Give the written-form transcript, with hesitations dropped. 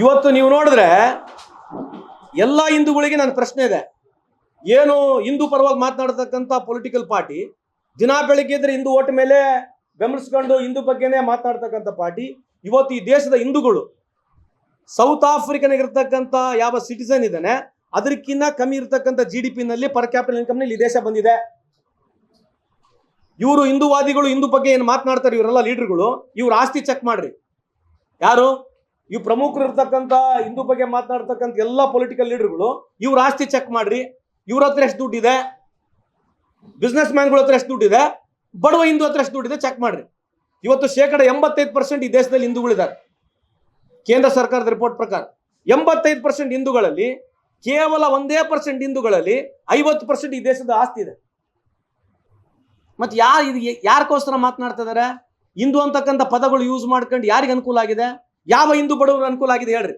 ಇವತ್ತು ನೀವು ನೋಡಿದ್ರೆ ಎಲ್ಲ ಹಿಂದೂಗಳಿಗೆ ನನ್ನ ಪ್ರಶ್ನೆ ಇದೆ. ಏನು ಹಿಂದೂ ಪರವಾಗಿ ಮಾತನಾಡ್ತಕ್ಕಂಥ ಪೊಲಿಟಿಕಲ್ ಪಾರ್ಟಿ ದಿನ ಬೆಳಿಗ್ಗೆ ಇದ್ರೆ ಹಿಂದೂ ಓಟ್ ಮೇಲೆ ಬೆಂಬಲಿಸ್ಕೊಂಡು ಹಿಂದೂ ಬಗ್ಗೆನೇ ಮಾತನಾಡ್ತಕ್ಕಂಥ ಪಾರ್ಟಿ, ಇವತ್ತು ಈ ದೇಶದ ಹಿಂದೂಗಳು ಸೌತ್ ಆಫ್ರಿಕನ್ ಇರತಕ್ಕಂಥ ಯಾವ ಸಿಟಿಸನ್ ಇದ್ದಾನೆ ಅದಕ್ಕಿಂತ ಕಮ್ಮಿ ಇರತಕ್ಕಂಥ GDP ನಲ್ಲಿ ಪರ್ ಕ್ಯಾಪಿಟಲ್ ಇನ್ಕಮ್ ನಲ್ಲಿ ಈ ದೇಶ ಬಂದಿದೆ. ಇವರು ಹಿಂದೂವಾದಿಗಳು ಹಿಂದೂ ಬಗ್ಗೆ ಏನು ಮಾತನಾಡ್ತಾರೆ ಇವರೆಲ್ಲ ಲೀಡರ್ಗಳು, ಇವ್ರ ಆಸ್ತಿ ಚೆಕ್ ಮಾಡ್ರಿ. ಯಾರು ಇವ್ ಪ್ರಮುಖರು ಇರ್ತಕ್ಕಂಥ ಹಿಂದೂ ಬಗ್ಗೆ ಮಾತನಾಡ್ತಕ್ಕಂಥ ಎಲ್ಲ ಪೊಲಿಟಿಕಲ್ ಲೀಡರ್ಗಳು ಇವ್ರ ಆಸ್ತಿ ಚೆಕ್ ಮಾಡ್ರಿ. ಇವ್ರ ಹತ್ರ ಎಷ್ಟು ದುಡ್ಡಿದೆ, ಬಿಸ್ನೆಸ್ ಮ್ಯಾನ್ಗಳ ಹತ್ರ ಎಷ್ಟು ದುಡ್ಡಿದೆ, ಬಡವ ಹಿಂದೂ ಹತ್ರ ಎಷ್ಟು ದುಡ್ಡಿದೆ ಚೆಕ್ ಮಾಡ್ರಿ. ಇವತ್ತು 85% ಈ ದೇಶದಲ್ಲಿ ಹಿಂದೂಗಳಿದ್ದಾರೆ. ಕೇಂದ್ರ ಸರ್ಕಾರದ ರಿಪೋರ್ಟ್ ಪ್ರಕಾರ 85% ಹಿಂದೂಗಳಲ್ಲಿ ಕೇವಲ 1% ಹಿಂದೂಗಳಲ್ಲಿ 50% ಈ ದೇಶದ ಆಸ್ತಿ ಇದೆ. ಮತ್ತೆ ಯಾರಿಗೋಸ್ಕರ ಮಾತನಾಡ್ತಾ ಇದಾರೆ? ಹಿಂದೂ ಅಂತಕ್ಕಂಥ ಪದಗಳು ಯೂಸ್ ಮಾಡ್ಕೊಂಡು ಯಾರಿಗೆ ಅನುಕೂಲ ಆಗಿದೆ? ಯಾವ ಹಿಂದೂ ಬಡವರು ಅನುಕೂಲ ಆಗಿದೆ ಹೇಳ್ರಿ.